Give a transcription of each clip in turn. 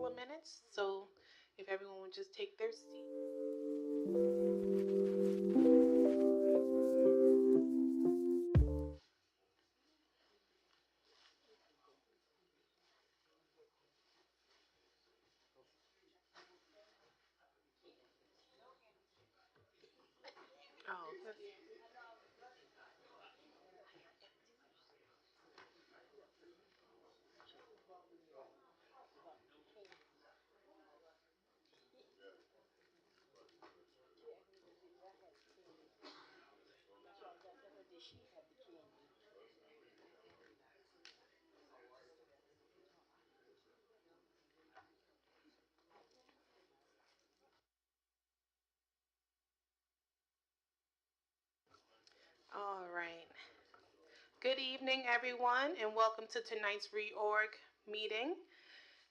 of minutes. So if everyone would just take their seat. Oh, all right. Good evening, everyone, and welcome to tonight's reorg meeting.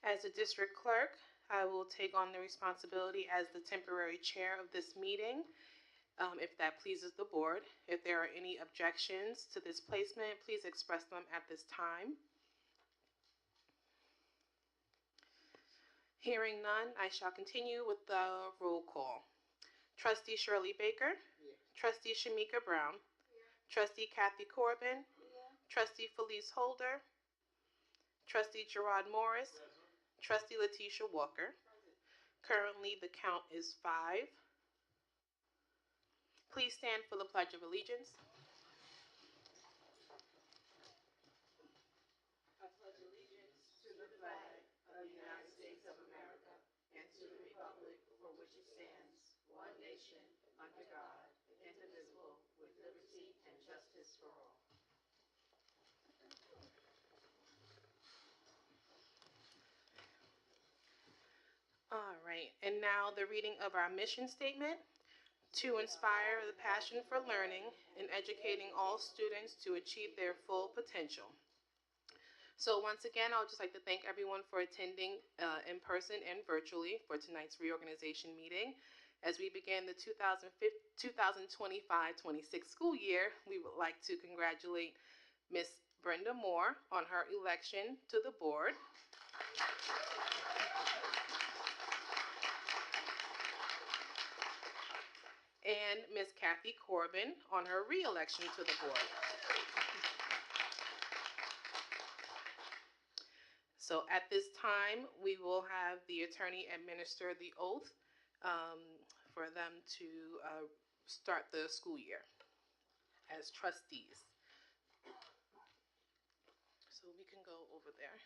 As a district clerk, I will take on the responsibility as the temporary chair of this meeting, if that pleases the board. If there are any objections to this placement, please express them at this time. Hearing none, I shall continue with the roll call. Trustee Shirley Baker. Here. Trustee Shamika Brown. Here. Trustee Kathy Corbin. Here. Trustee Felice Holder. Trustee Gerard Morris. Present. Trustee Letitia Walker. Present. Currently, the count is 5. Please stand for the Pledge of Allegiance. I pledge allegiance to the flag of the United States of America and to the republic for which it stands, one nation, under God, indivisible, with liberty and justice for all. All right, and now the reading of our mission statement: to inspire the passion for learning and educating all students to achieve their full potential. So once again, I would just like to thank everyone for attending in person and virtually for tonight's reorganization meeting. As we begin the 2025-26 school year, we would like to congratulate Ms. Brenda Moore on her election to the board. And Ms. Kathy Corbin on her re-election to the board. So at this time, we will have the attorney administer the oath for them to start the school year as trustees. So we can go over there.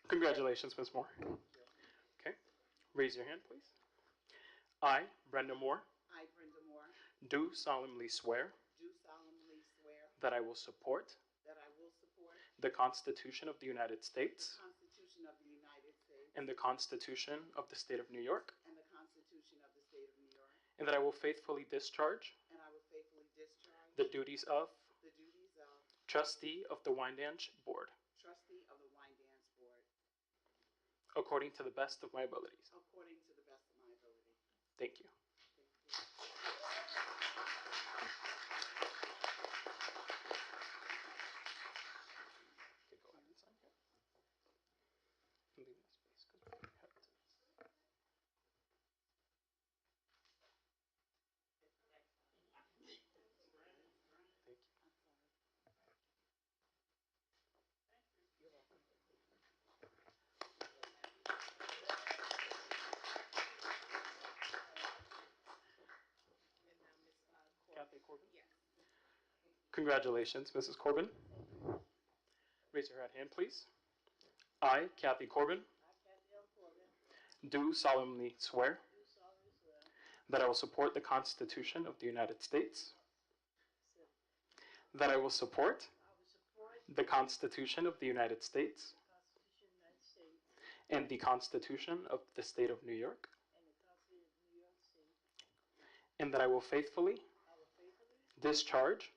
Congratulations, Ms. Moore. Okay, raise your hand, please. I, Brenda Moore, do solemnly swear that I will support the Constitution of the United States and the Constitution of the State of New York, and that I will faithfully discharge the duties of trustee of the Wyandanch Board according to the best of my abilities. Thank you. Okay, go ahead and sign here. And leave this space because we have to. Thank you. Kathy Corbin? Yes. Congratulations, Mrs. Corbin. Raise your right hand, please. I, Kathy Corbin, do solemnly swear that I will support the Constitution of the United States, that I will support the Constitution of the United States and the Constitution of the State of New York, and that I will faithfully discharge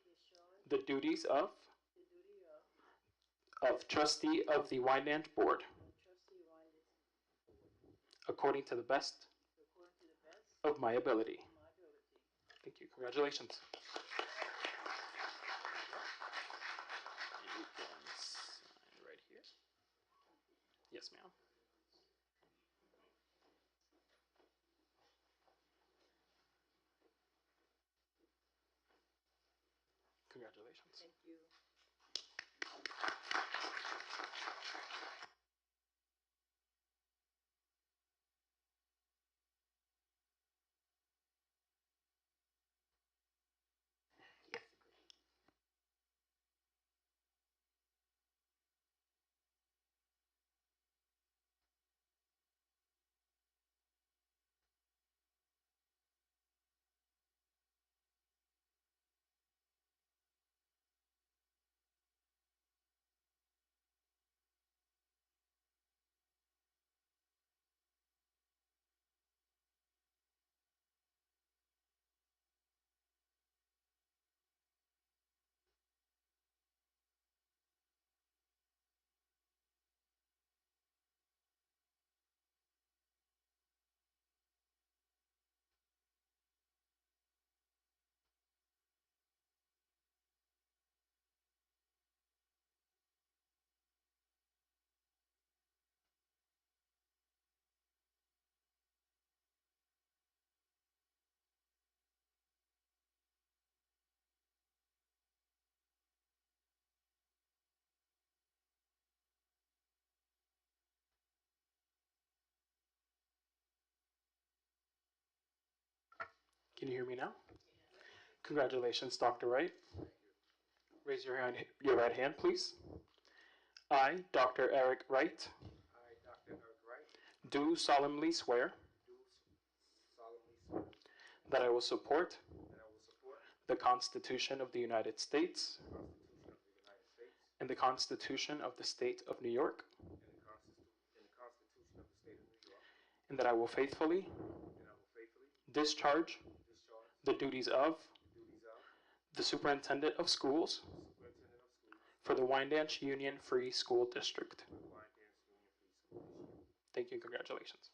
the duties of trustee of the Wyandanch Board according to the best of my ability. Thank you. Congratulations. You can sign right here. Yes, ma'am. Congratulations. Thank you. Can you hear me now? Congratulations, Dr. Wright. Raise your right hand, please. I, Dr. Eric Wright, do solemnly swear that I will support the Constitution of the United States and the Constitution of the State of New York, and that I will faithfully discharge the duties of the Superintendent of Schools for the Wyandanch Union Free School District. Thank you and congratulations.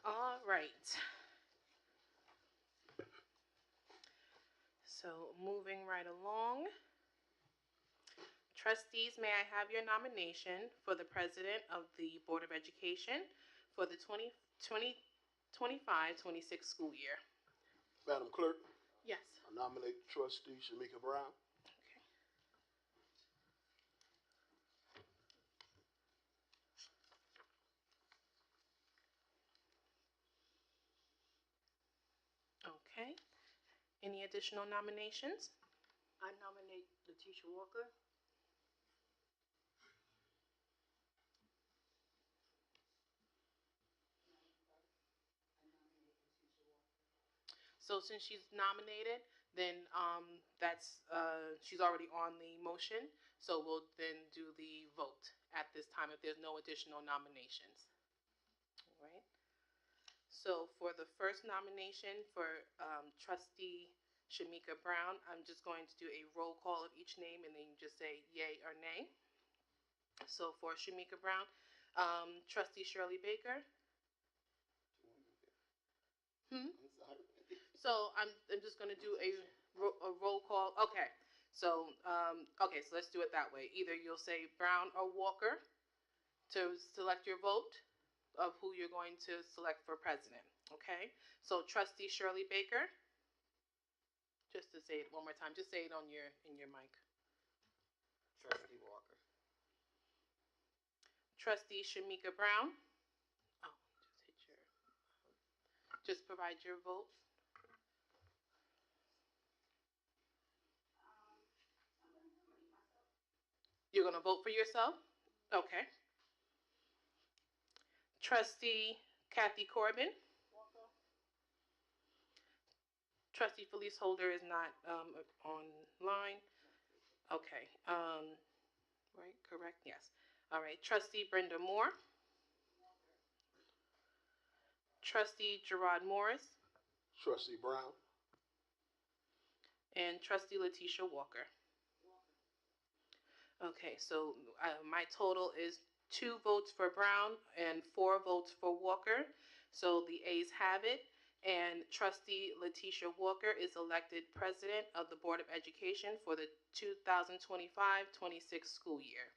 All right. So moving right along. Trustees, may I have your nomination for the President of the Board of Education for the 2025-26 school year? Madam Clerk, Yes. I nominate Trustee Shamika Brown. Okay. Okay. Any additional nominations? I nominate Letitia Walker. So since she's nominated, then she's already on the motion. So we'll then do the vote at this time if there's no additional nominations. All right. So for the first nomination for Trustee Shamika Brown, I'm just going to do a roll call of each name, and then you just say yay or nay. So for Shamika Brown, Trustee Shirley Baker. So I'm just going to do a roll call. Okay. So so let's do it that way. Either you'll say Brown or Walker to select your vote of who you're going to select for president. Okay. So Trustee Shirley Baker. Just to say it one more time. Just say it in your mic. Trustee Walker. Trustee Shamika Brown. Oh, just provide your vote. You're going to vote for yourself? Okay. Trustee Kathy Corbin. Trustee Felice Holder is not online. Okay. Right, correct? Yes. All right. Trustee Brenda Moore. Trustee Gerard Morris. Trustee Brown. And Trustee Letitia Walker. Okay, so my total is 2 votes for Brown and 4 votes for Walker. So the A's have it, and Trustee Letitia Walker is elected president of the Board of Education for the 2025-26 school year.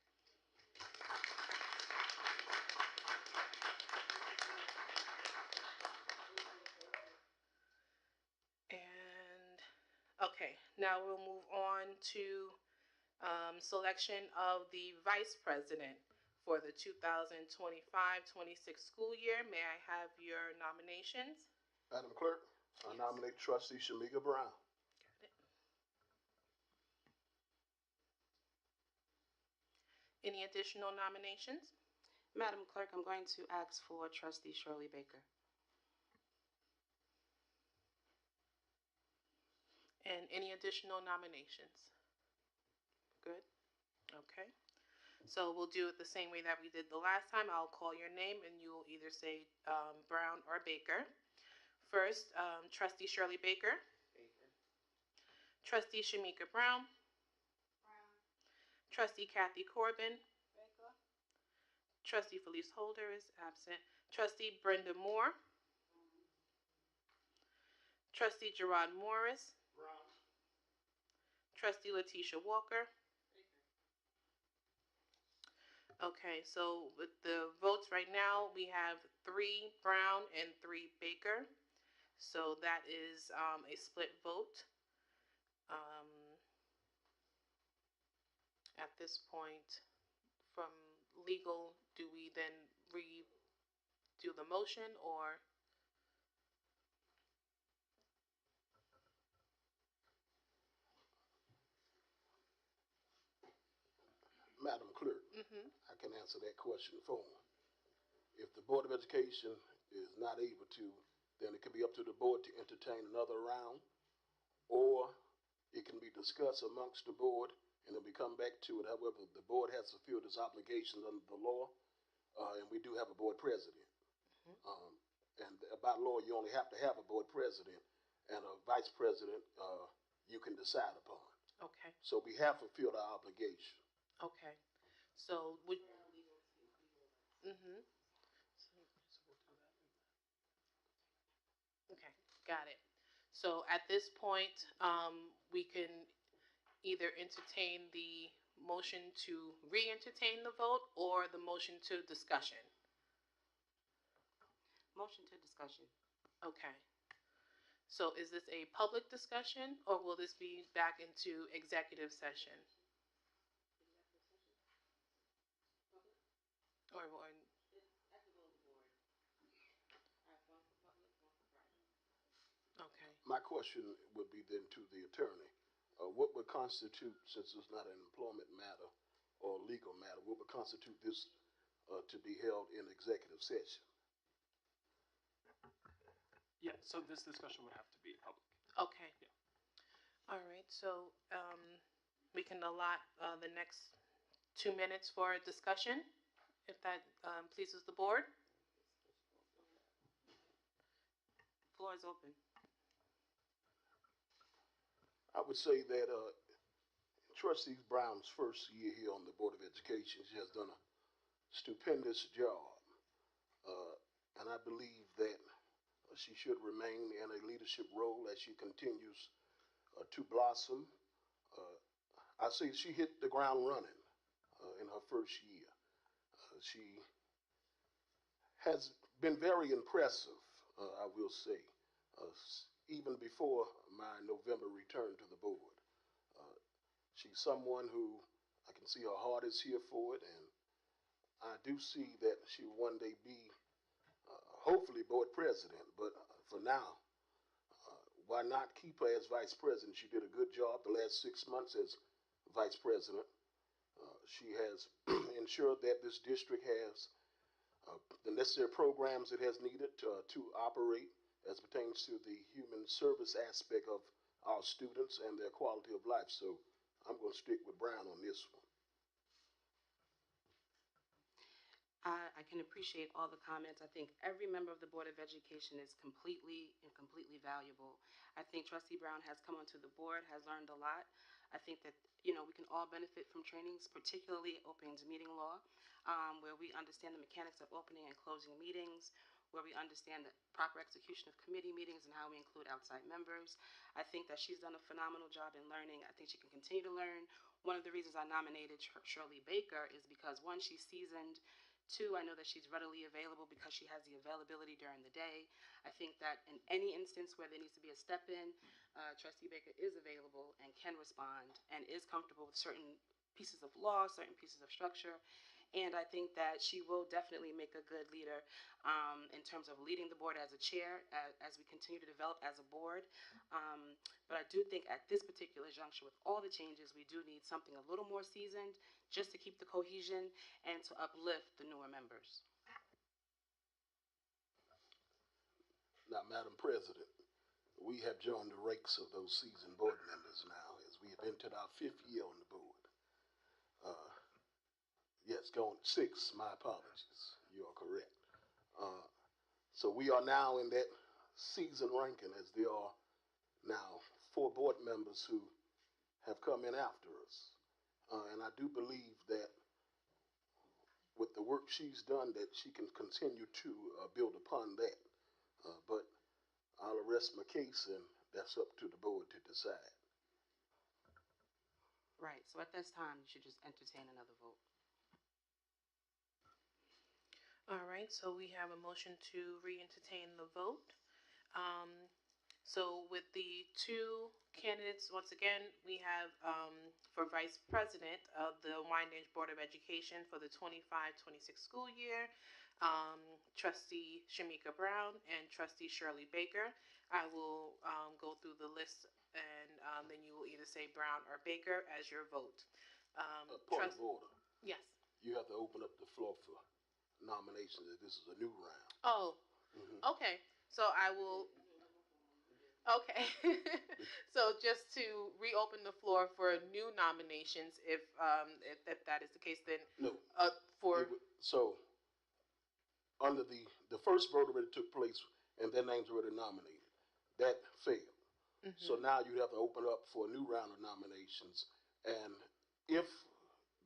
And okay, now we'll move on to selection of the vice president for the 2025-26 school year. May I have your nominations? Madam Clerk, I nominate Trustee Shamika Brown. Got it. Any additional nominations? Madam Clerk, I'm going to ask for Trustee Shirley Baker. And any additional nominations? Good. Okay. So we'll do it the same way that we did the last time. I'll call your name, and you will either say Brown or Baker. First, Trustee Shirley Baker. Baker. Trustee Shamika Brown. Brown. Trustee Kathy Corbin. Baker. Trustee Felice Holder is absent. Trustee Brenda Moore. Trustee Gerard Morris. Brown. Trustee Letitia Walker. Okay, so with the votes right now, we have 3 Brown and 3 Baker. So that is a split vote. At this point, from legal, do we then redo the motion, or? Madam Clerk, Mm-hmm. I can answer that question for him. If the Board of Education is not able to, then it can be up to the board to entertain another round, or it can be discussed amongst the board, and then we come back to it. However, the board has fulfilled its obligations under the law, and we do have a board president. And by law, you only have to have a board president, and a vice president you can decide upon. Okay. So we have fulfilled our obligation. Okay. So would. Mm-hmm. Okay, got it. So at this point, we can either entertain the motion to re-entertain the vote or the motion to discussion. Motion to discussion. Okay. So is this a public discussion, or will this be back into executive session? Or okay. My question would be then to the attorney. What would constitute, since it's not an employment matter or legal matter, what would constitute this to be held in executive session? Yeah, so this discussion would have to be public. Okay. Yeah. All right, so we can allot the next 2 minutes for discussion, if that pleases the board. Floor is open. I would say that Trustee Brown's first year here on the Board of Education, she has done a stupendous job. And I believe that she should remain in a leadership role as she continues to blossom. Uh, I say she hit the ground running in her first year. She has been very impressive, I will say, even before my November return to the board. Uh, she's someone who I can see her heart is here for it, and I do see that she will one day be, hopefully, board president. But for now, why not keep her as vice president? She did a good job the last 6 months as vice president. She has ensured that this district has the necessary programs it has needed to operate as pertains to the human service aspect of our students and their quality of life. So I'm going to stick with Brown on this one. I can appreciate all the comments. I think every member of the Board of Education is completely valuable. I think Trustee Brown has come onto the board, has learned a lot. I think that, we can all benefit from trainings, particularly openings meeting law, where we understand the mechanics of opening and closing meetings, where we understand the proper execution of committee meetings and how we include outside members. I think that she's done a phenomenal job in learning. I think she can continue to learn. One of the reasons I nominated Shirley Baker is because, one, she's seasoned. Two, I know that she's readily available because she has the availability during the day. I think that in any instance where there needs to be a step in, Trustee Baker is available and can respond and is comfortable with certain pieces of law, certain pieces of structure. And I think that she will definitely make a good leader in terms of leading the board as a chair as we continue to develop as a board. But I do think at this particular juncture, with all the changes, we do need something a little more seasoned just to keep the cohesion and to uplift the newer members. Now, Madam President, we have joined the ranks of those seasoned board members now as we have entered our 5th year on the board. Yes, going 6, my apologies. You are correct. So we are now in that season ranking as there are now 4 board members who have come in after us. And I do believe that with the work she's done that she can continue to build upon that. But I'll arrest my case and that's up to the board to decide. Right, so at this time, you should just entertain another vote. All right, so we have a motion to re-entertain the vote. So with the 2 candidates, once again, we have for vice president of the Wyandanch Board of Education for the 25-26 school year, Trustee Shamika Brown and Trustee Shirley Baker. I will go through the list, and then you will either say Brown or Baker as your vote. Point of order. Yes. You have to open up the floor for nominations if this is a new round. Oh, okay. So I will. Okay. So just to reopen the floor for new nominations, if that is the case, then No. for So under the first vote already took place and their names were already nominated. That failed. So now you have to open up for a new round of nominations. And if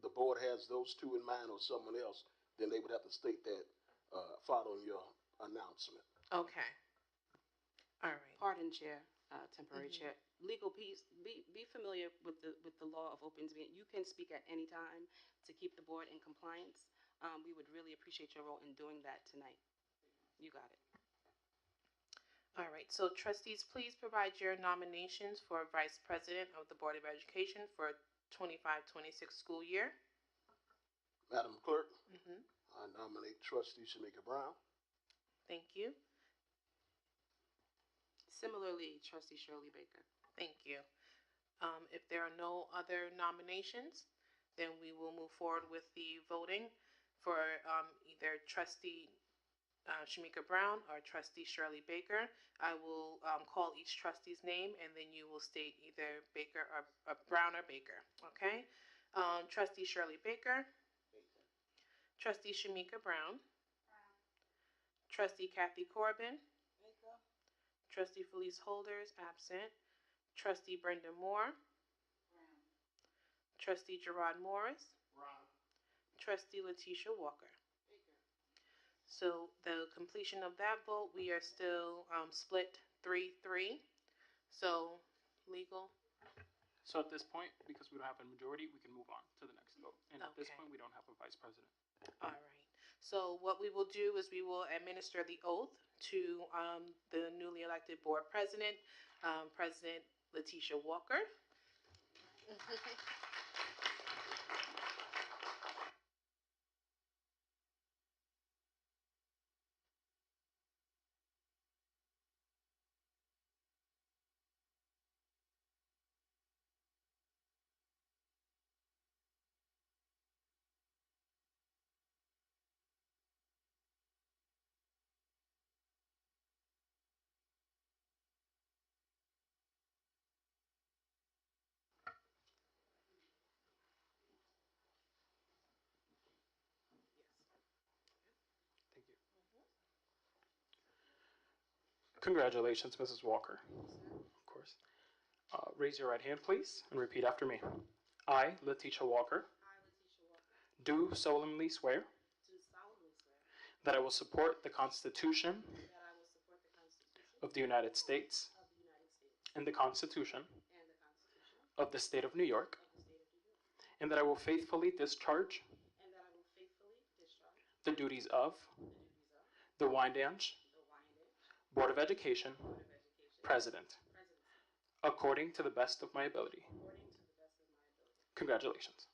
the board has those 2 in mind or someone else, then they would have to state that following your announcement. Okay. All right. Pardon, Chair, temporary chair. Legal piece. Be familiar with the law of opens meeting. You can speak at any time to keep the board in compliance. We would really appreciate your role in doing that tonight. You got it. All right. So trustees, please provide your nominations for vice president of the Board of Education for 25-26 school year. Madam Clerk, I nominate Trustee Shamika Brown. Thank you. Similarly, Trustee Shirley Baker. Thank you. If there are no other nominations, then we will move forward with the voting for either Trustee Shamika Brown or Trustee Shirley Baker. I will call each trustee's name, and then you will state either Baker or Brown or Baker. Okay? Trustee Shirley Baker. Trustee Shamika Brown. Trustee Kathy Corbin. Trustee Felice Holder is absent. Trustee Brenda Moore. Trustee Gerard Morris. Trustee Letitia Walker. So the completion of that vote, we are still split 3-3. So legal. So at this point, because we don't have a majority, we can move on to the next vote. And at this Okay. point, we don't have a vice president. All right. So what we will do is we will administer the oath to the newly elected board president, President Letitia Walker. Thank you. Congratulations, Mrs. Walker. Of course. Raise your right hand, please, and repeat after me. I, Letitia Walker, do solemnly swear that I will support the Constitution of the United States and the Constitution of the State of New York, and that I will faithfully discharge the duties of the Wyandanch Board of Education President, according to the best of my ability. Congratulations.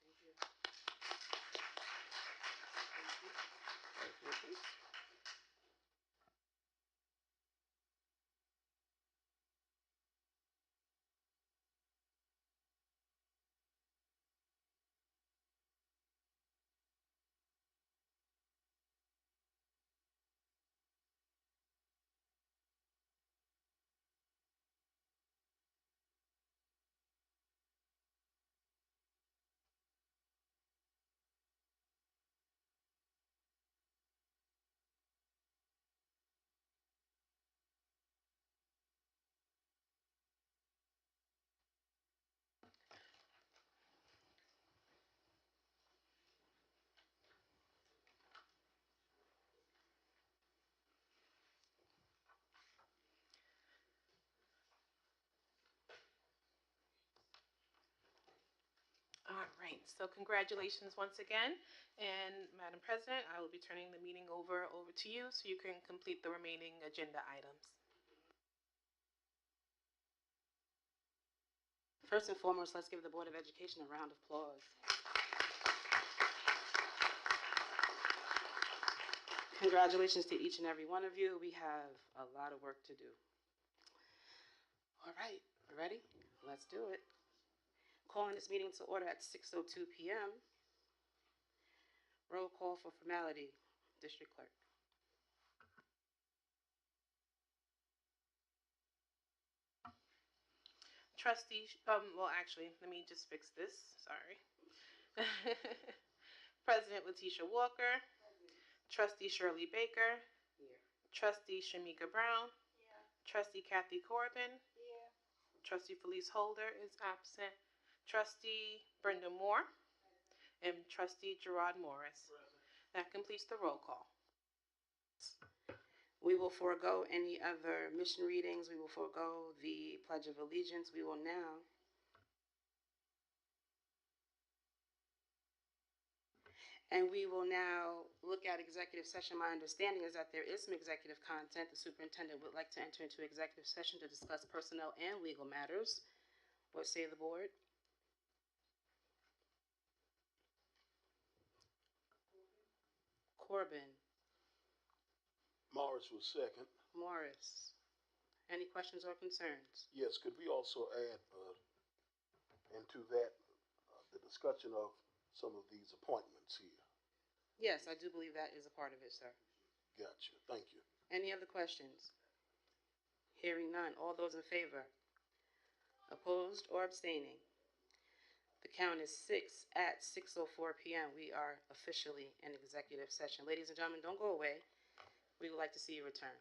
All right. So congratulations once again. And Madam President, I will be turning the meeting over to you so you can complete the remaining agenda items. First and foremost, let's give the Board of Education a round of applause. Congratulations to each and every one of you. We have a lot of work to do. All right, ready? Let's do it. Calling this meeting to order at 6:02 p.m. Roll call for formality. District Clerk. Trustee, well, actually, let me just fix this. Sorry. President Letitia Walker. Trustee Shirley Baker. Here. Trustee Shamika Brown. Trustee Kathy Corbin. Trustee Felice Holder is absent. Trustee Brenda Moore. And Trustee Gerard Morris. That completes the roll call. We will forego any other mission readings. We will forego the Pledge of Allegiance. We will now look at executive session. My understanding is that there is some executive content. The superintendent would like to enter into executive session to discuss personnel and legal matters. What say the board? Corbin. Morris was second. Morris. Any questions or concerns? Yes, could we also add into that the discussion of some of these appointments here? Yes, I do believe that is a part of it, sir. Gotcha. Thank you. Any other questions? Hearing none. All those in favor? Opposed or abstaining? The count is 6 at 6:04 p.m. We are officially in executive session. Ladies and gentlemen, don't go away. We would like to see you return.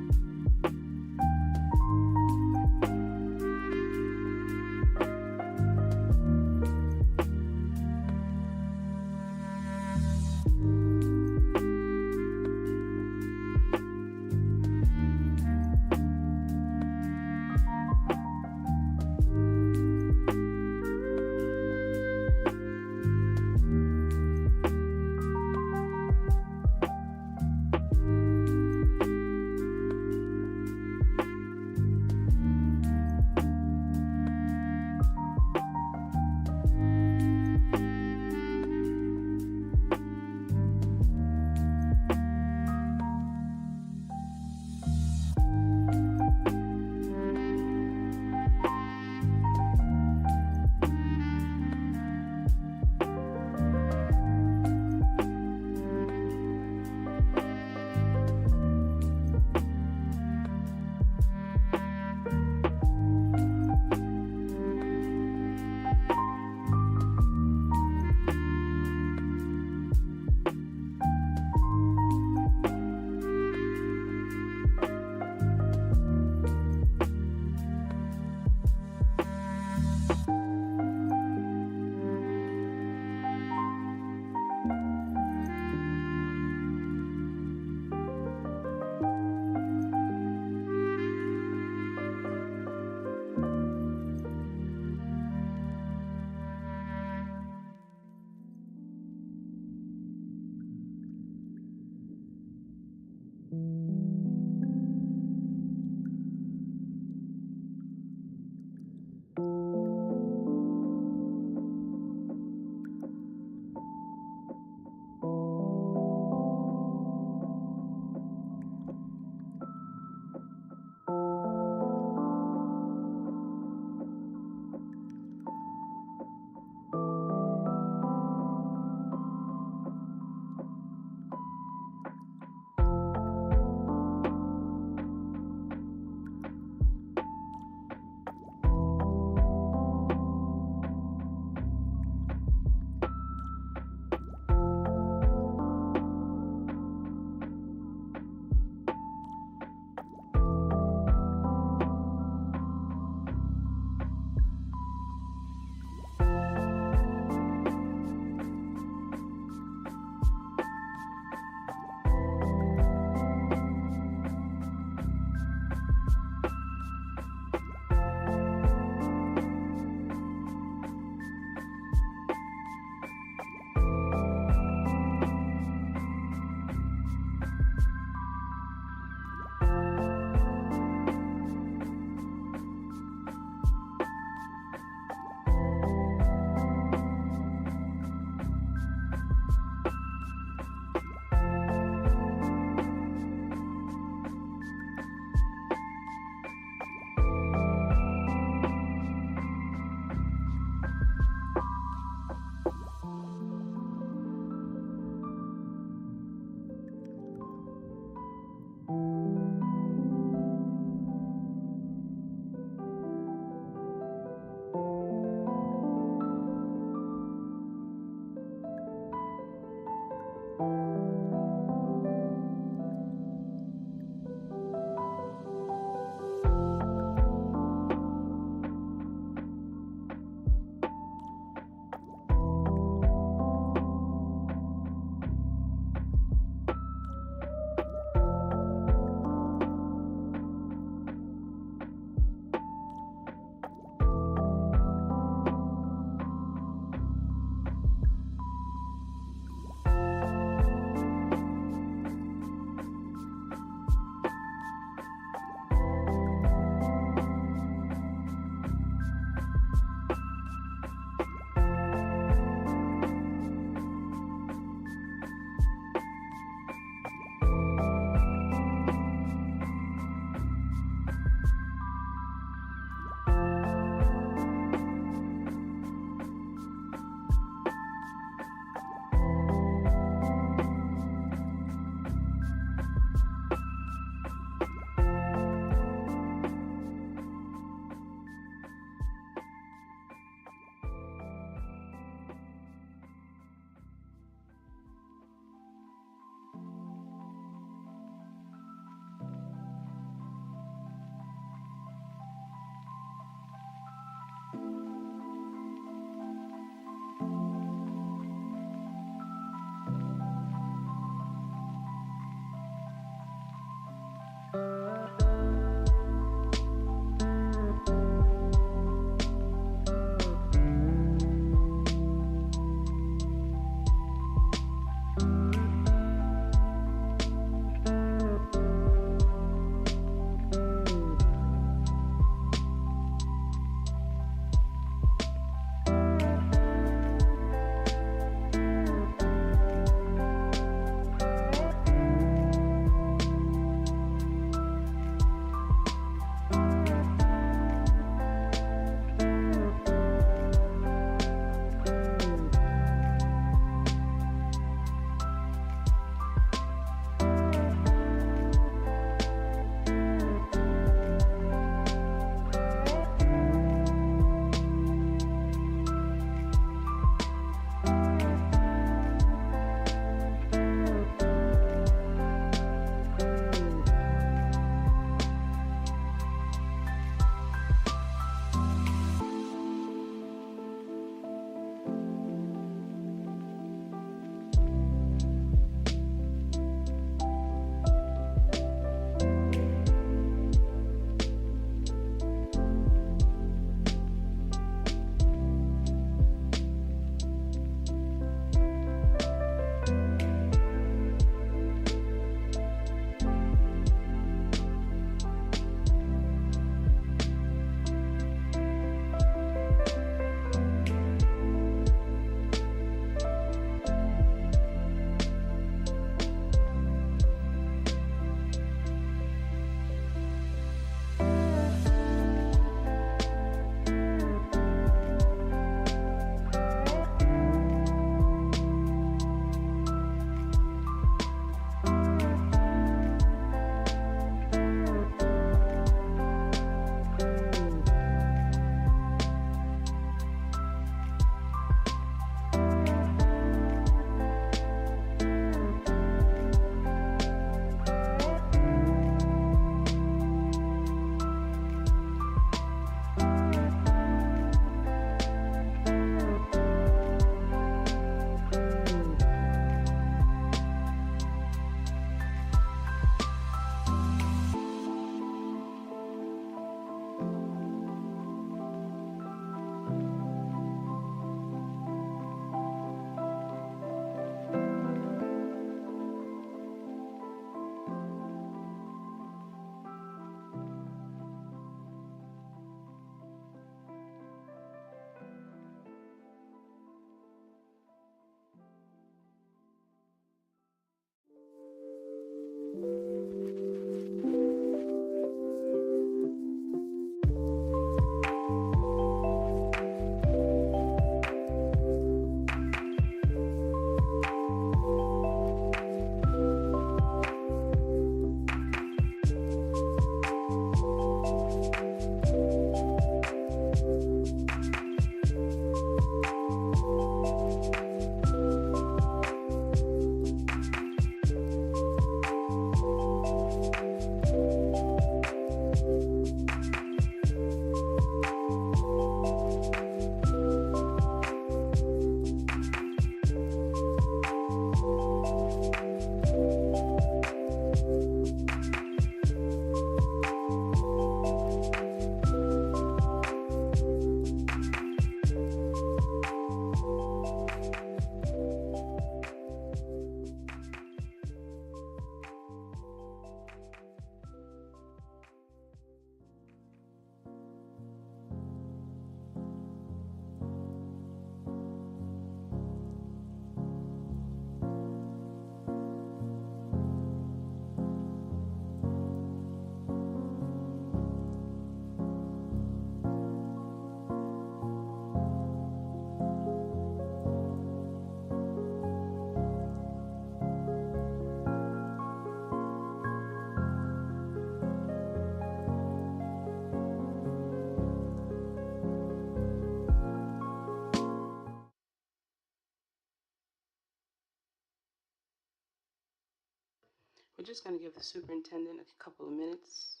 just going to give the superintendent a couple of minutes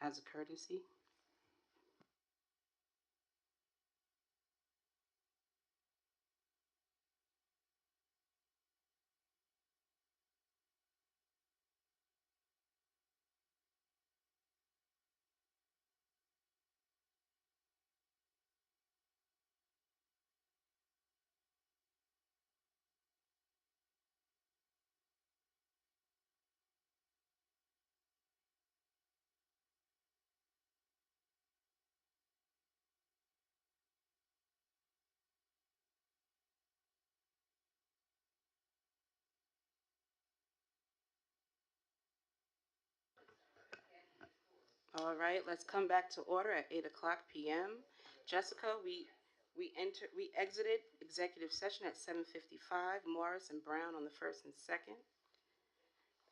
as a courtesy. All right, let's come back to order at 8:00 p.m. Jessica, we exited executive session at 7:55. Morris and Brown on the first and second.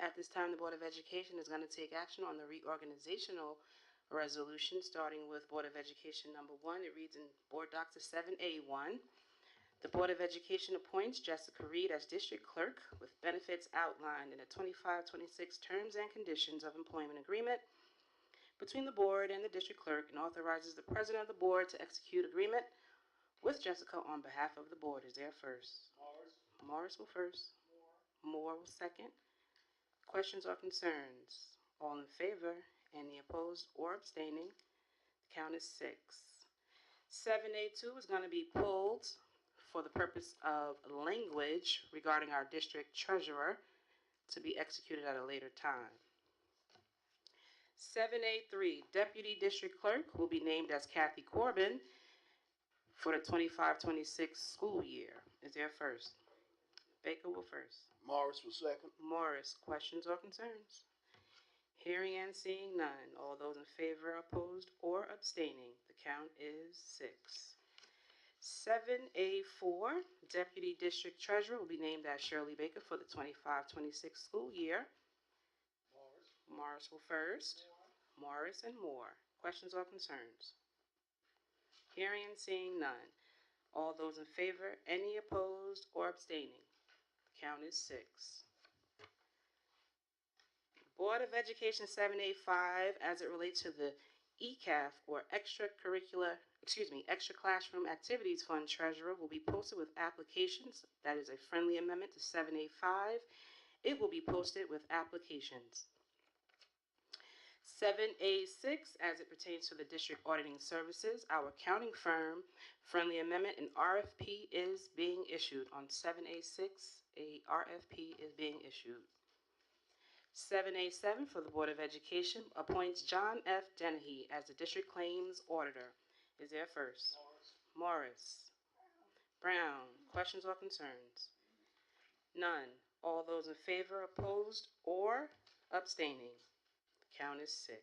At this time, the Board of Education is going to take action on the reorganizational resolution, starting with Board of Education number 1. It reads in Board Docs 7A1. The Board of Education appoints Jessica Reed as District Clerk with benefits outlined in the 25-26 Terms and Conditions of Employment Agreement between the Board and the District Clerk, and authorizes the President of the Board to execute agreement with Jessica on behalf of the Board. Is there first? Morris will first. Moore will second. Questions or concerns? All in favor? Any opposed or abstaining? The count is 6. 7A2 is going to be pulled for the purpose of language regarding our district treasurer to be executed at a later time. 7A3, Deputy District Clerk will be named as Kathy Corbin for the 25-26 school year. Is there first? Baker will first. Morris was second. Morris, questions or concerns? Hearing and seeing none. All those in favor, opposed, or abstaining? The count is 6. 7A4, Deputy District Treasurer will be named as Shirley Baker for the 25-26 school year. Morris will first. Morris and Moore. Questions or concerns? Hearing and seeing none. All those in favor, any opposed or abstaining? The count is 6. Board of Education 7A5, as it relates to the ECAF or extra classroom activities fund treasurer, will be posted with applications. That is a friendly amendment to 7A5. It will be posted with applications. 7A6, as it pertains to the district auditing services, our accounting firm, friendly amendment, an RFP is being issued. On 7A6, a RFP is being issued. 7A7 for the Board of Education appoints John F. Dennehy as the district claims auditor. Is there first? Morris. Brown. Questions or concerns? None. All those in favor, opposed, or abstaining? The count is 6.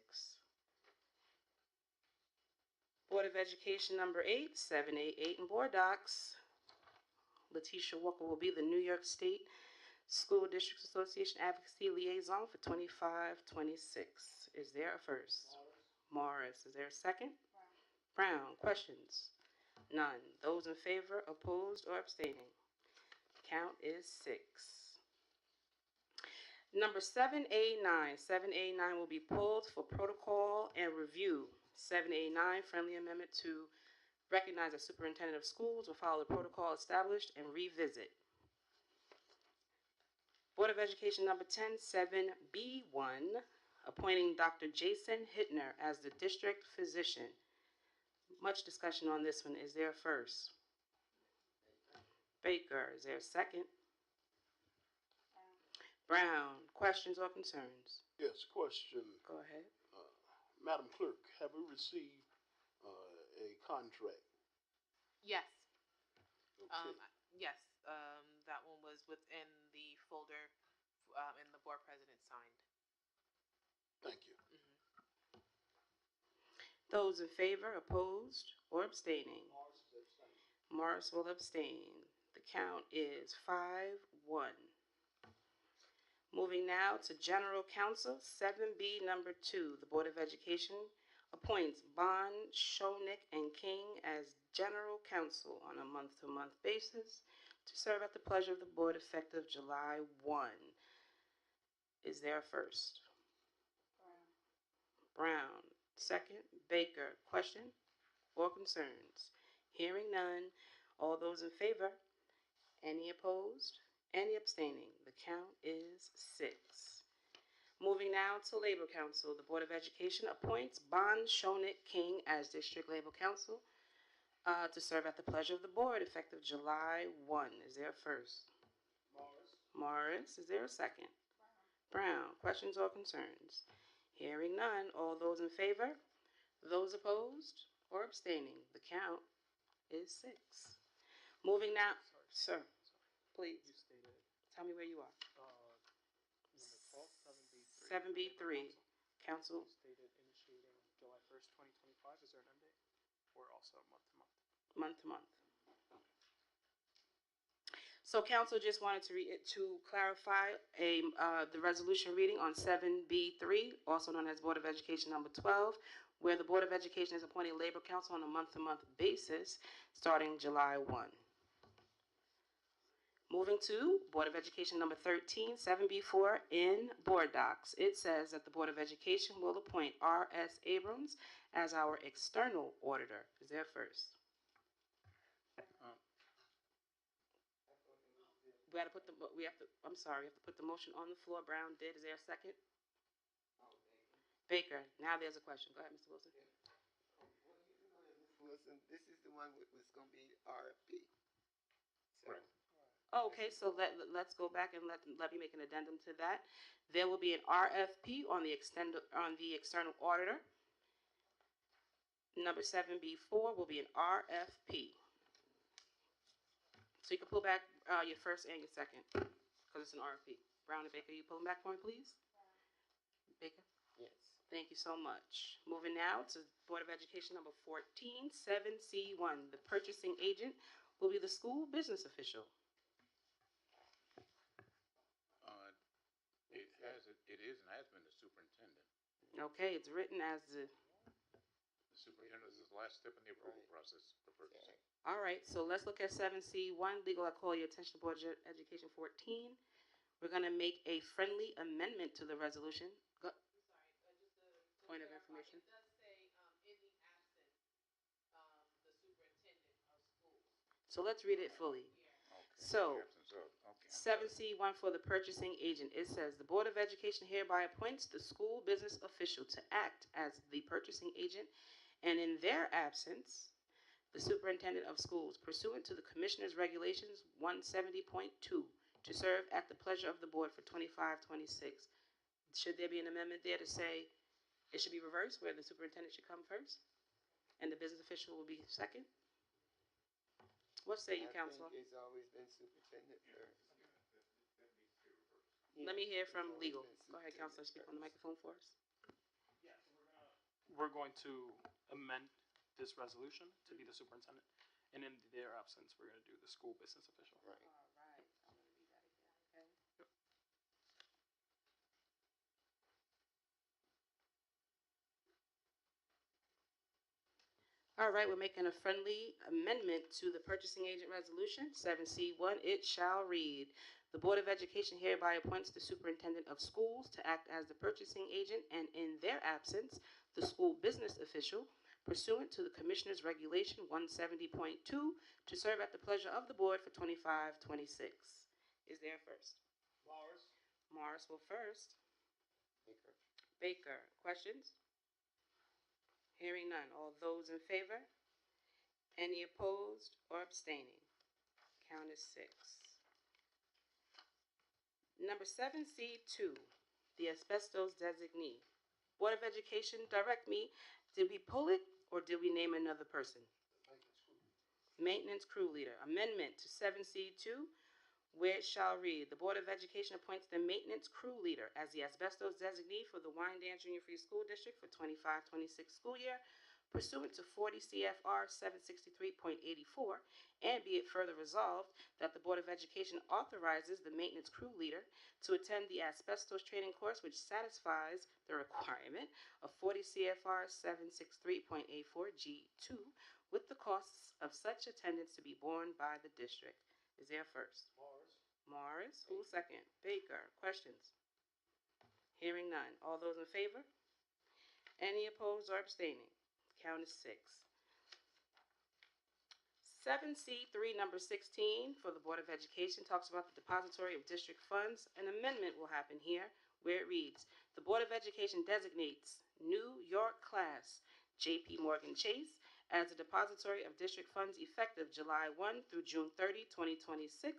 Board of Education number 8, 7A8 in Board Docs. Letitia Walker will be the New York State School Districts Association Advocacy Liaison for 25-26. Is there a first? Morris. Is there a second? Brown. Questions? None. Those in favor, opposed, or abstaining? Count is 6. Number 7A9. 7A9 will be pulled for protocol and review. 7A9, friendly amendment to recognize the superintendent of schools will follow the protocol established and revisit. Board of Education number 10, 7B1, appointing Dr. Jason Hittner as the district physician. Much discussion on this one. Is there a first? Baker. Is there a second? Brown. Questions or concerns? Yes, question. Go ahead. Madam Clerk, have we received a contract? Yes. Okay. Yes. That one was within the folder, and the board president signed. Thank you. Those in favor, opposed, or abstaining? Morris will abstain. The count is 5-1. Moving now to General Counsel, 7B number 2. The Board of Education appoints Bond, Shonick, and King as General Counsel on a month-to-month basis to serve at the pleasure of the Board effective July 1. Is there a first? Brown. Second. Baker. Question or concerns? Hearing none. All those in favor? Any opposed? Any abstaining? The count is 6. Moving now to Labor Council. The Board of Education appoints Bon Shonik King as District Labor Council to serve at the pleasure of the board effective July 1. Is there a first? Morris. Is there a second? Brown. Questions or concerns? Hearing none. All those in favor? Those opposed or abstaining? The count is 6. Moving now, sir, please You stated tell me where you are. number 12, 7B3. 7B3. Council. You stated initiating July 1st, 2025. Is there an end date? Or also month to month? Month to month. So council just wanted to clarify the resolution reading on 7B3, also known as Board of Education number 12, where the Board of Education is appointing Labor Council on a month-to-month basis starting July 1. Moving to Board of Education number 13, 7B4 in Board Docs. It says that the Board of Education will appoint R.S. Abrams as our external auditor. Is there first? We have to put we have to put the motion on the floor. Brown did. Is there a second? Baker. Now there's a question. Go ahead, Mr. Wilson. Wilson, this is the one was going to be RFP. So, Right. Oh, okay, so let's go back and let me make an addendum to that. There will be an RFP on the external auditor. Number 7B4 will be an RFP. So you can pull back your first and your second because it's an RFP. Brown and Baker, you pulling back for me, please? Baker? yes. Thank you so much. Moving now to Board of Education number 14, 7C1. The purchasing agent will be the school business official. It is and has been the superintendent. Okay, it's written as the... The superintendent is the last step in the approval process for purchasing. All right, so let's look at 7C1. Legal, I call your attention to Board of Education 14. We're going to make a friendly amendment to the resolution. Go. Point of information. It does say, in the absence, the superintendent of schools. So let's read it fully. Okay. So, In the absence of, okay. I'm sorry. 7C1 for the purchasing agent. It says, the Board of Education hereby appoints the school business official to act as the purchasing agent, and in their absence, the superintendent of schools, pursuant to the Commissioner's Regulations 170.2, to serve at the pleasure of the board for 25-26. Should there be an amendment there to say it should be reversed, where the superintendent should come first, and the business official will be second? What say you, Counselor? I think it's always been superintendent first. Let me hear from It's always legal. been Go ahead, Counselor, speak on the microphone for us. We're going to amend this resolution to be the superintendent. And in their absence, we're going to do the school business official. Right. All right, I'm gonna read that again, okay? All right, we're making a friendly amendment to the purchasing agent resolution, 7C1. It shall read, the Board of Education hereby appoints the superintendent of schools to act as the purchasing agent, and in their absence, the school business official, pursuant to the Commissioner's Regulation 170.2, to serve at the pleasure of the board for 25-26. Is there a first? Morris. Morris will first. Baker. Baker, questions? Hearing none. All those in favor? Any opposed or abstaining? Count is 6. Number 7C2, the asbestos designee. Board of Education, direct me. Did we pull it or did we name another person? Maintenance crew leader. Amendment to 7C2, where it shall read, the Board of Education appoints the maintenance crew leader as the asbestos designee for the Wyandanch Junior Free School District for 25-26 school year, pursuant to 40 CFR 763.84, and be it further resolved that the Board of Education authorizes the maintenance crew leader to attend the asbestos training course which satisfies the requirement of 40 CFR 763.84 G2, with the costs of such attendance to be borne by the district. Is there a first? Morris. Who's second? Baker. Questions? Hearing none. All those in favor? Any opposed or abstaining? Count is 6. 7C3, number 16, for the Board of Education, talks about the depository of district funds. An amendment will happen here where it reads, the Board of Education designates New York class J.P. Morgan Chase as a depository of district funds effective July 1 through June 30, 2026,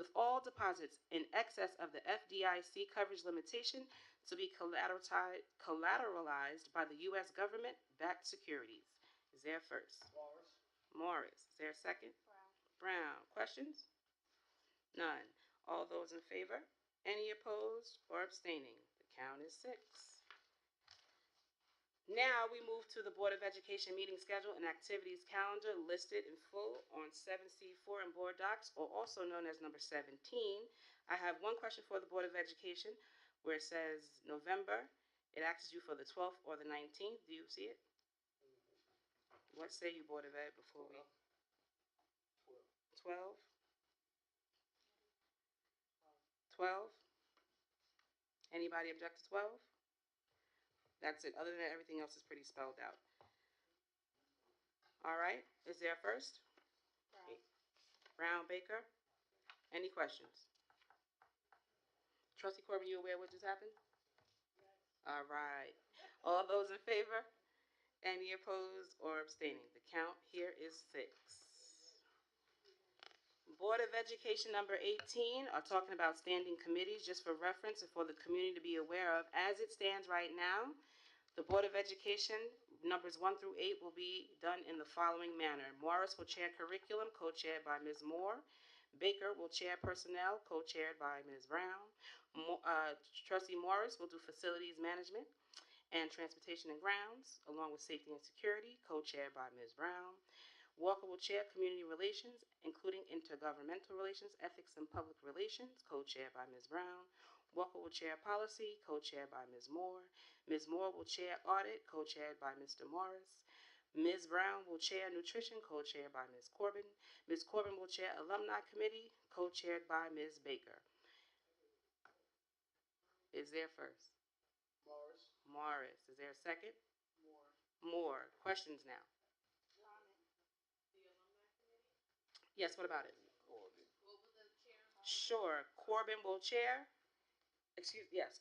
with all deposits in excess of the FDIC coverage limitation to be collateralized by the U.S. government-backed securities. Is there a first? Morris. Is there a second? Brown. Questions? None. All those in favor? Any opposed or abstaining? The count is 6. Now we move to the Board of Education meeting schedule and activities calendar listed in full on 7C4 and board docs, or also known as number 17. I have one question for the Board of Education where it says November. It asks you for the 12th or the 19th. Do you see it? What say you, Board of Ed, before we... 12? 12? Anybody object to 12? That's it. Other than that, everything else is pretty spelled out. All right. Is there a first? Brown, Baker. Any questions? Trustee Corbin, you aware what just happened? All right. All those in favor? Any opposed or abstaining? The count here is 6. Board of Education number 18 are talking about standing committees, just for reference and for the community to be aware of. As it stands right now, the Board of Education numbers 1 through 8 will be done in the following manner. Morris will chair curriculum, co-chaired by Ms. Moore. Baker will chair personnel, co-chaired by Ms. Brown. Trustee Morris will do facilities management and transportation and grounds, along with safety and security, co-chaired by Ms. Brown. Walker will chair community relations, including intergovernmental relations, ethics, and public relations, co-chaired by Ms. Brown. Walker will chair policy, co-chaired by Ms. Moore. Ms. Moore will chair audit, co-chaired by Mr. Morris. Ms. Brown will chair nutrition, co-chaired by Ms. Corbin. Ms. Corbin will chair alumni committee, co-chaired by Ms. Baker. Is there first? Morris. Is there a second? Moore. Questions now? Yes, what about it? Sure. Corbin will chair.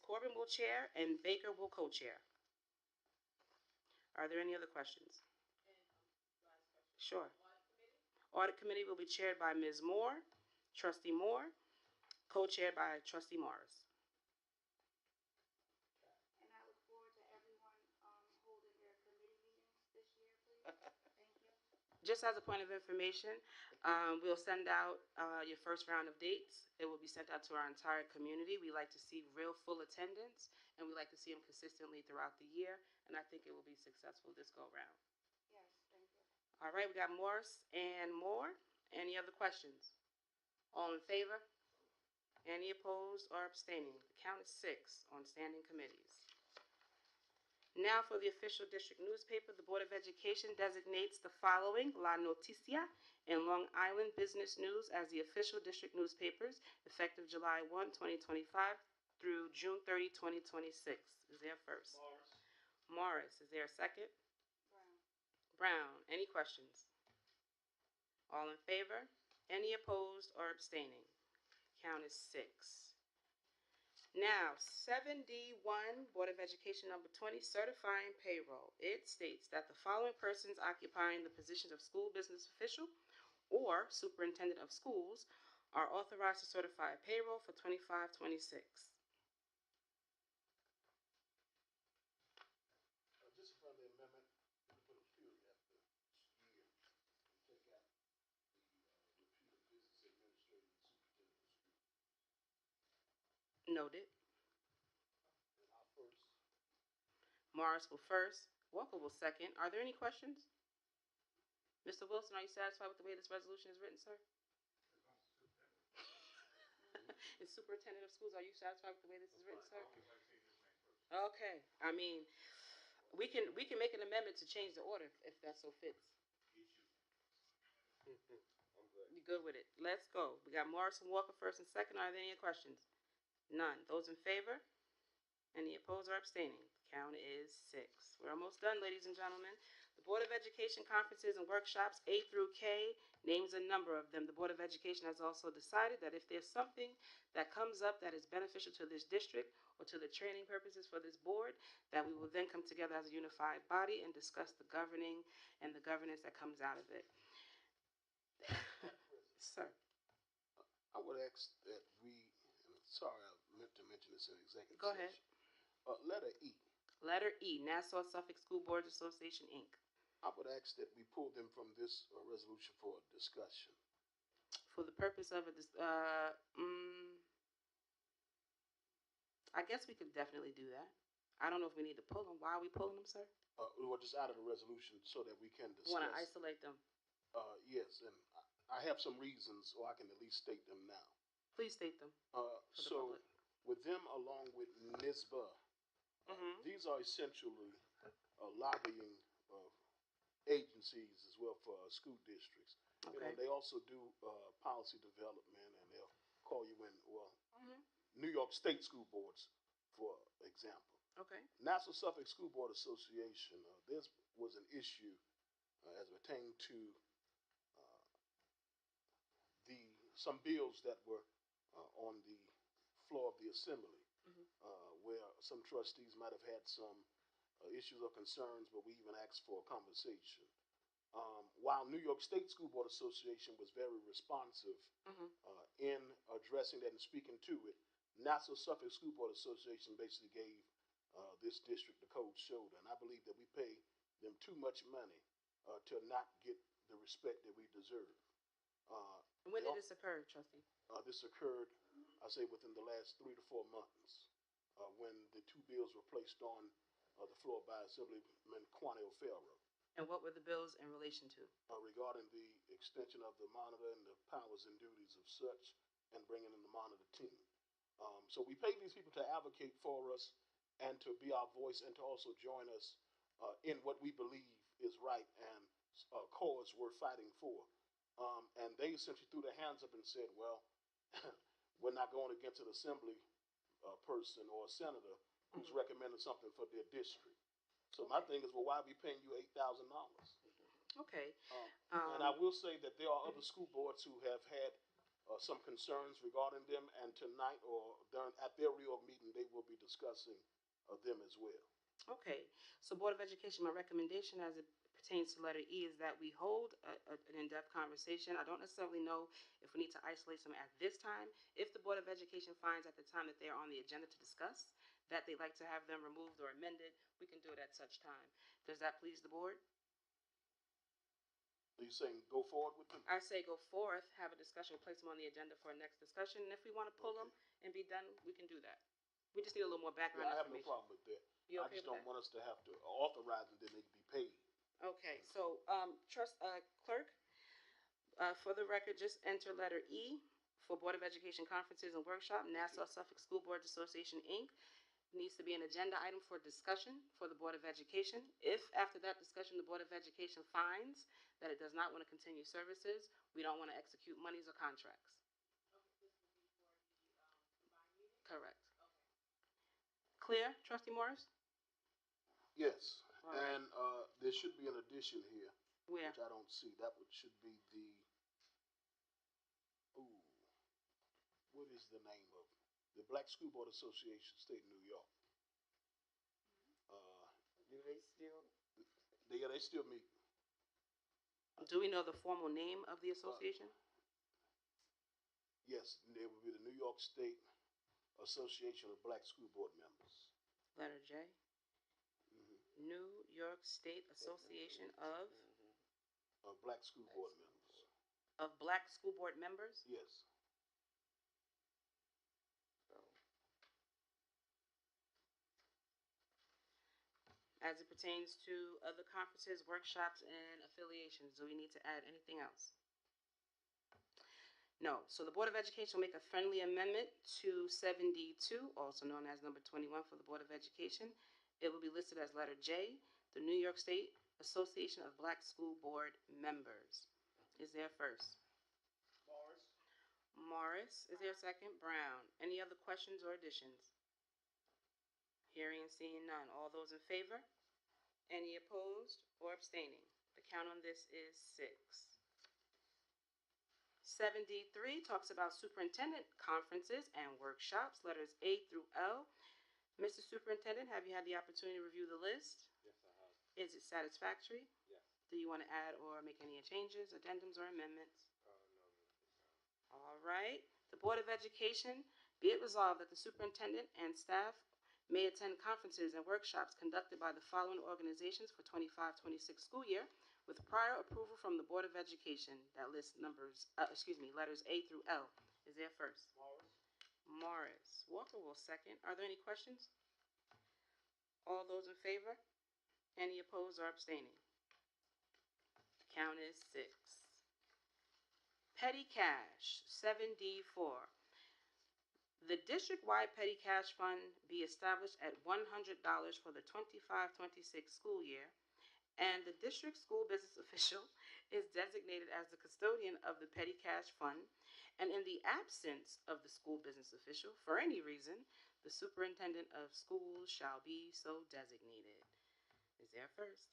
Corbin will chair and Baker will co-chair. Are there any other questions? Sure. Audit committee will be chaired by Ms. Moore, Trustee Moore, co-chaired by Trustee Morris. And I look forward to everyone holding their committee meetings this year, please. Thank you. Just as a point of information, we'll send out your first round of dates. It will be sent out to our entire community. We like to see real full attendance, and we like to see them consistently throughout the year, and I think it will be successful this go-round. Yes, thank you. All right, we got Morris and Moore. Any other questions? All in favor? Any opposed or abstaining? The count is 6 on standing committees. Now for the official district newspaper, the Board of Education designates the following: La Noticia and Long Island Business News as the official district newspapers, effective July 1, 2025 through June 30, 2026. Is there a first? Morris. Is there a second? Brown. Any questions? All in favor? Any opposed or abstaining? Count is 6. Now, 7D1, Board of Education number 20, certifying payroll. It states that the following persons occupying the positions of school business official or superintendent of schools are authorized to certify payroll for 25-26. Just a friendly amendment, you can put a period after year and take out the repeated business administrator and superintendent of schools. Noted. And our first, Morris will first. Walker will second. Are there any questions? Mr. Wilson, are you satisfied with the way this resolution is written, sir? And superintendent of schools, are you satisfied with the way this is written, sir? Okay. I mean, we can make an amendment to change the order if that so fits. You good with it? Let's go. We got Morris and Walker first and second. Are there any questions? None. Those in favor? Any opposed or abstaining? The count is 6. We're almost done, ladies and gentlemen. The Board of Education conferences and workshops A through K names a number of them. The Board of Education has also decided that if there's something that comes up that is beneficial to this district or to the training purposes for this board, that we will then come together as a unified body and discuss the governing and the governance that comes out of it. Sir. I would ask that we, and sorry, I meant to mention this in executive Go session. ahead. Letter E. Letter E, Nassau Suffolk School Boards Association, Inc. I would ask that we pull them from this resolution for discussion. For the purpose of I guess we could definitely do that. I don't know if we need to pull them. Why are we pulling them, sir? Or just out of the resolution so that we can discuss. Want to isolate them? Yes, and I have some reasons, or I can at least state them now. Please state them. So, public. with them along with NISBA, these are essentially lobbying agencies as well for school districts. Okay. You know, they also do policy development, and they'll call you in. Well, New York State school boards, for example. Okay. Nassau Suffolk School Board Association. This was an issue as it pertained to some bills that were on the floor of the assembly, where some trustees might have had some issues or concerns, but we even asked for a conversation. While New York State School Board Association was very responsive in addressing that and speaking to it, Nassau Suffolk School Board Association basically gave this district the cold shoulder, and I believe that we pay them too much money to not get the respect that we deserve. When did this occur, trustee? This occurred, I say, within the last 3 to 4 months, when the two bills were placed on the floor by Assemblyman Quaney O'Farrell. And what were the bills in relation to? Regarding the extension of the monitor and the powers and duties of such, and bringing in the monitor team. So we pay these people to advocate for us and to be our voice and to also join us in what we believe is right and a cause we're fighting for. And they essentially threw their hands up and said, well, we're not going against an assembly person or a senator who's recommending something for their district. So my thing is, well, why are we paying you $8,000? Okay. And I will say that there are other school boards who have had some concerns regarding them, and tonight or at their reorg meeting, they will be discussing them as well. Okay. So Board of Education, my recommendation as it pertains to letter E is that we hold an in-depth conversation. I don't necessarily know if we need to isolate some at this time. If the Board of Education finds at the time that they are on the agenda to discuss that they'd like to have them removed or amended, we can do it at such time. Does that please the board? Are you saying go forward with them? I say go forth, have a discussion, place them on the agenda for a next discussion, and if we want to pull them and be done, we can do that. We just need a little more background Yeah, I have no information. problem with that. You I okay just with don't that? want us to have to authorize them, then they can be paid. Okay, so, clerk, for the record, just enter letter E for Board of Education conferences and workshop, Nassau Suffolk School Boards Association, Inc. Needs to be an agenda item for discussion for the Board of Education. If after that discussion, the Board of Education finds that it does not want to continue services, we don't want to execute monies or contracts. Correct. Clear, Trustee Morris? Yes, All right. and there should be an addition here, Where? which I don't see. That should be the, what is the name of it? The Black School Board Association, State of New York. Do they still? They still meet. Do we know the formal name of the association? Yes, it would be the New York State Association of Black School Board Members. Letter J. New York State Association of Black School Board Members. Black School Board Members? Yes. As it pertains to other conferences, workshops, and affiliations, do we need to add anything else? No. So the Board of Education will make a friendly amendment to 7D2, also known as number 21 for the Board of Education. It will be listed as letter J, the New York State Association of Black School Board Members. Is there a first? Morris. Is there a second? Brown. Any other questions or additions? Hearing and seeing none. All those in favor? Any opposed or abstaining? The count on this is 6. 7D3 talks about superintendent conferences and workshops, letters A through L. Mr. Superintendent, have you had the opportunity to review the list? Yes, I have. Is it satisfactory? Yes. Do you want to add or make any changes, addendums, or amendments? No. All right. The Board of Education, be it resolved that the superintendent and staff may attend conferences and workshops conducted by the following organizations for 25-26 school year with prior approval from the Board of Education. That lists letters A through L. Is there first? Morris. Walker will second. Are there any questions? All those in favor? Any opposed or abstaining? Count is 6. Petty cash, 7D4. The district-wide petty cash fund be established at $100 for the 25-26 school year, and the district school business official is designated as the custodian of the petty cash fund, and in the absence of the school business official, for any reason, the superintendent of schools shall be so designated. Is there first?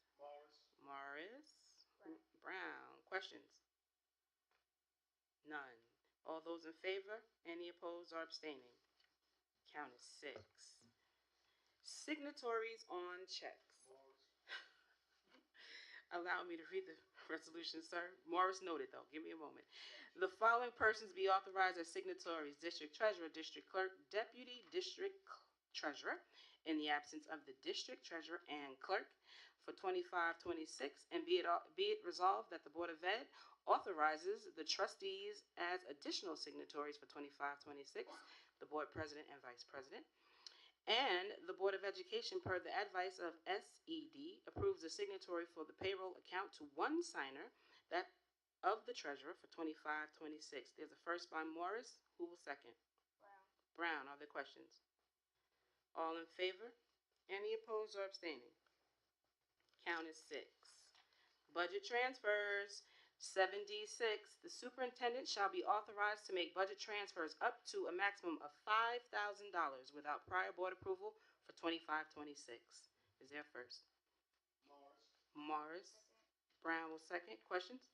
Morris. Brown. Questions? None. All those in favor? Any opposed or abstaining? Count is 6. Signatories on checks. Allow me to read the resolution, sir. Morris noted, though. Give me a moment. The following persons be authorized as signatories: District Treasurer, District Clerk, Deputy District Treasurer, in the absence of the District Treasurer and Clerk for 25-26, and be it resolved that the Board of Ed authorizes the trustees as additional signatories for 25-26, the Board President and Vice President. And the Board of Education, per the advice of SED, approves the signatory for the payroll account to one signer, that of the treasurer, for 25-26. There's a first by Morris. Who will second? Brown. Are there questions? All in favor? Any opposed or abstaining? Count is 6. Budget transfers. 7D6, the superintendent shall be authorized to make budget transfers up to a maximum of $5,000 without prior board approval for 25-26. Is there first? Morris. Brown will second. Questions?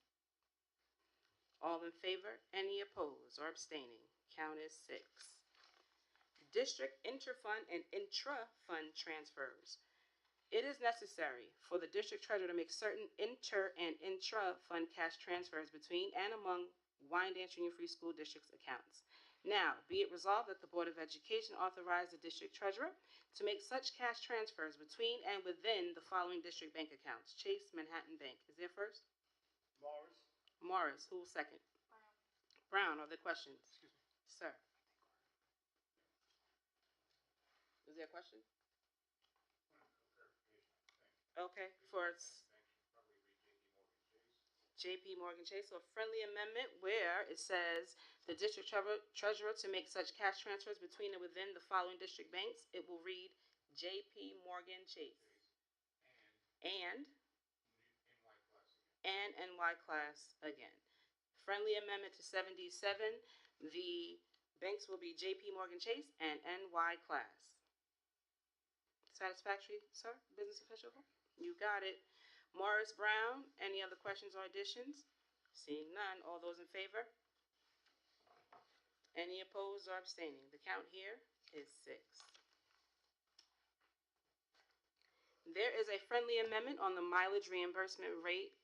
All in favor? Any opposed or abstaining? Count is 6. District interfund and intra-fund transfers. It is necessary for the district treasurer to make certain inter and intra-fund cash transfers between and among Wyandanch Union Free School District's accounts. Now, be it resolved that the Board of Education authorize the district treasurer to make such cash transfers between and within the following district bank accounts: Chase Manhattan Bank. Is there first? Morris. Who will second? Brown. Are there questions? Excuse me. Sir. Is there a question? Okay, for JP Morgan Chase. So a friendly amendment where it says the district treasurer to make such cash transfers between and within the following district banks. It will read JP Morgan Chase and NY class again. Friendly amendment to 7D7. The banks will be JP Morgan Chase and NY class. Satisfactory, sir? Business official? You got it. Morris, Brown, any other questions or additions? Seeing none, all those in favor? Any opposed or abstaining? The count here is 6. There is a friendly amendment on the mileage reimbursement rate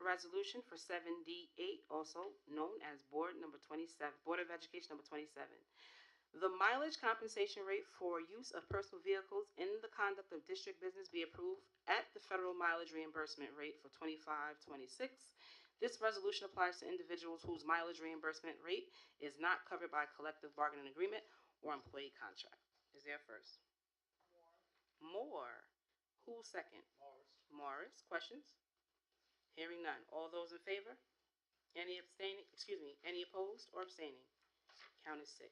resolution for 7D8, also known as Board of Education number 27. The mileage compensation rate for use of personal vehicles in the conduct of district business be approved at the federal mileage reimbursement rate for 25-26. This resolution applies to individuals whose mileage reimbursement rate is not covered by collective bargaining agreement or employee contract. Is there first? Moore. Who second? Morris. Questions? Hearing none. All those in favor? Any opposed or abstaining? Count is 6.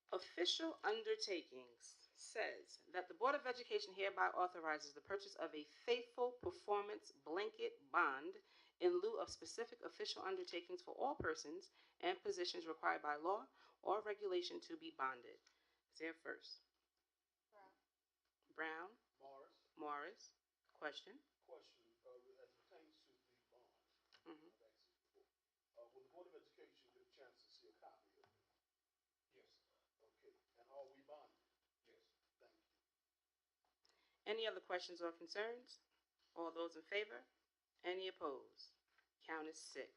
Official undertakings says that the Board of Education hereby authorizes the purchase of a faithful performance blanket bond in lieu of specific official undertakings for all persons and positions required by law or regulation to be bonded. Is there first? Question? Question, as it pertains to the bond. Mhm. I've asked this before. Will the Board of Education get a chance to see a copy of it? Yes. Okay, and are we bonded? Yes. Thank you. Any other questions or concerns? All those in favor? Any opposed? Count is 6.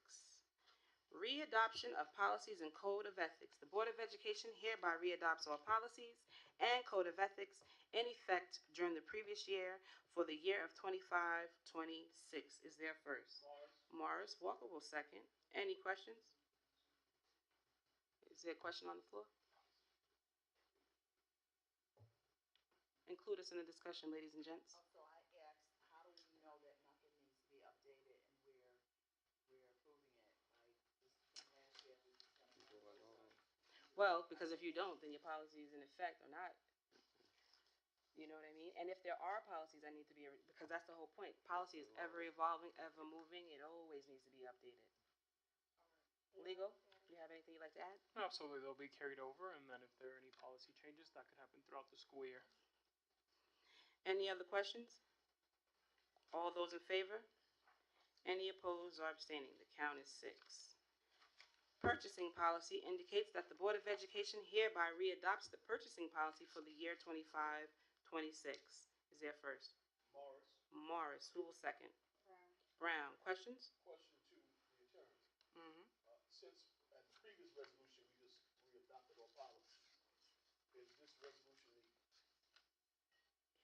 Readoption of policies and code of ethics. The Board of Education hereby readopts all policies and code of ethics in effect during the previous year for the year of 25-26. Is there first? Morris. Walker will second. Any questions? Is there a question on the floor? Include us in the discussion, ladies and gents. So I asked, how do we know that nothing needs to be updated and we're approving it? Like, this from last year, we just gonna. Well, because if you don't, then your policies in effect are not. You know what I mean? And if there are policies that need to be, because that's the whole point. Policy is ever evolving, ever moving. It always needs to be updated. Legal, you have anything you'd like to add? Absolutely, they'll be carried over, and then if there are any policy changes, that could happen throughout the school year. Any other questions? All those in favor? Any opposed or abstaining? The count is 6. Purchasing policy indicates that the Board of Education hereby readopts the purchasing policy for the year 25-26. Is there first? Morris. Morris. Who will second? Brown. Brown. Questions? Question to the attorney. Mm-hmm. Since at the previous resolution, we just readopted all policies, is this resolution needed?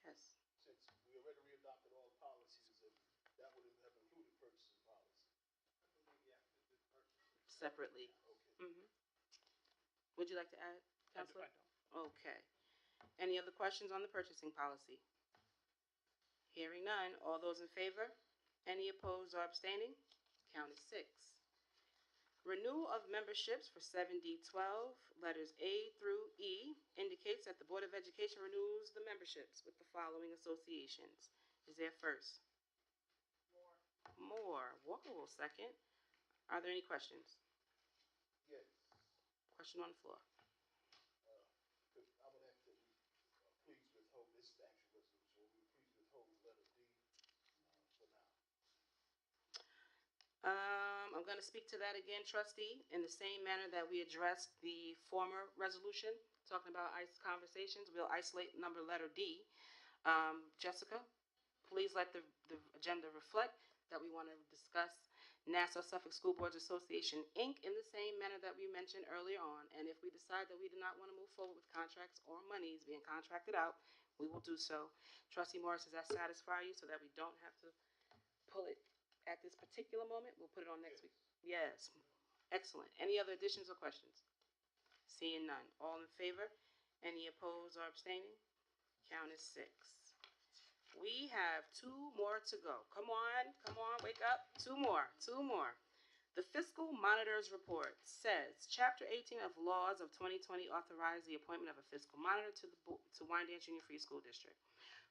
Yes. Since we already readopted all policies, and that would have included purchasing policy. I believe you have to do purchase. Separately. Okay. Mm-hmm. Would you like to add, I Counselor? don't. Okay. Any other questions on the purchasing policy? Hearing none. All those in favor? Any opposed or abstaining? Count is 6. Renewal of memberships for 7D12, letters A through E, indicates that the Board of Education renews the memberships with the following associations. Is there first? More. Walker will second. Are there any questions? Yes. Question on the floor. I would ask that we please withhold, this is the actual resolution, we please withhold letter D for now. I'm going to speak to that again, trustee, in the same manner that we addressed the former resolution, talking about ICE conversations. We'll isolate number letter D. Jessica, please let the agenda reflect that we want to discuss Nassau Suffolk School Boards Association, Inc. in the same manner that we mentioned earlier on. And if we decide that we do not want to move forward with contracts or monies being contracted out, we will do so. Trustee Morris, does that satisfy you so that we don't have to pull it at this particular moment? We'll put it on next week. Yes. Excellent. Any other additions or questions? Seeing none. All in favor? Any opposed or abstaining? Count is 6. We have 2 more to go. Come on, wake up. 2 more. The Fiscal Monitor's Report says, Chapter 18 of Laws of 2020 authorize the appointment of a fiscal monitor to Wyandanch Union Free School District.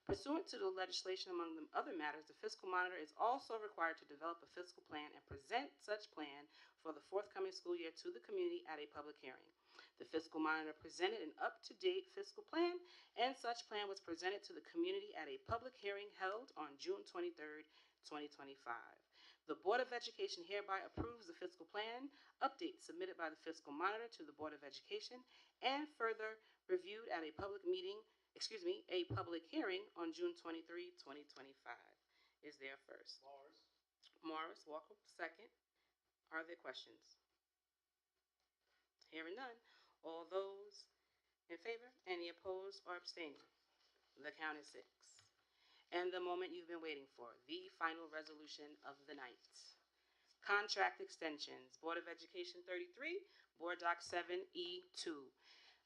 Pursuant to the legislation, among the other matters, the fiscal monitor is also required to develop a fiscal plan and present such plan for the forthcoming school year to the community at a public hearing. The fiscal monitor presented an up-to-date fiscal plan, and such plan was presented to the community at a public hearing held on June 23, 2025. The Board of Education hereby approves the fiscal plan update submitted by the fiscal monitor to the Board of Education and further reviewed at a public hearing on June 23, 2025. Is there first? Morris, Walker, second. Are there questions? Hearing none. All those in favor? Any opposed or abstaining? The count is 6. And the moment you've been waiting for, the final resolution of the night. Contract extensions. Board of Education 33, Board Doc 7E2.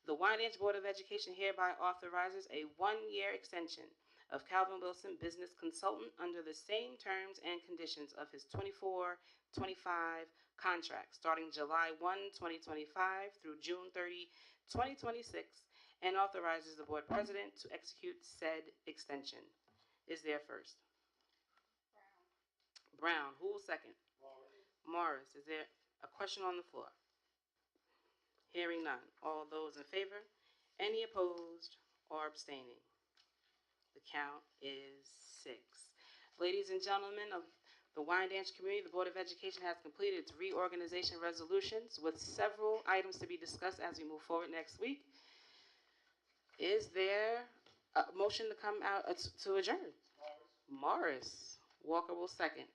The Wyandanch Board of Education hereby authorizes a 1-year extension of Calvin Wilson, business consultant, under the same terms and conditions of his 24-25 contract, starting July 1, 2025 through June 30, 2026, and authorizes the board president to execute said extension. Is there first? Brown. Who will second? Morris. Is there a question on the floor? Hearing none. All those in favor? Any opposed or abstaining? The count is 6. Ladies and gentlemen of the Wyandanch community, the Board of Education has completed its reorganization resolutions with several items to be discussed as we move forward next week. Is there a motion to come out to adjourn? Morris. Walker will second.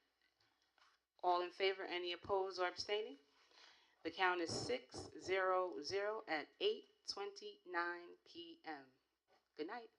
All in favor, any opposed or abstaining? The count is 6-0-0 at 8:29 p.m. Good night.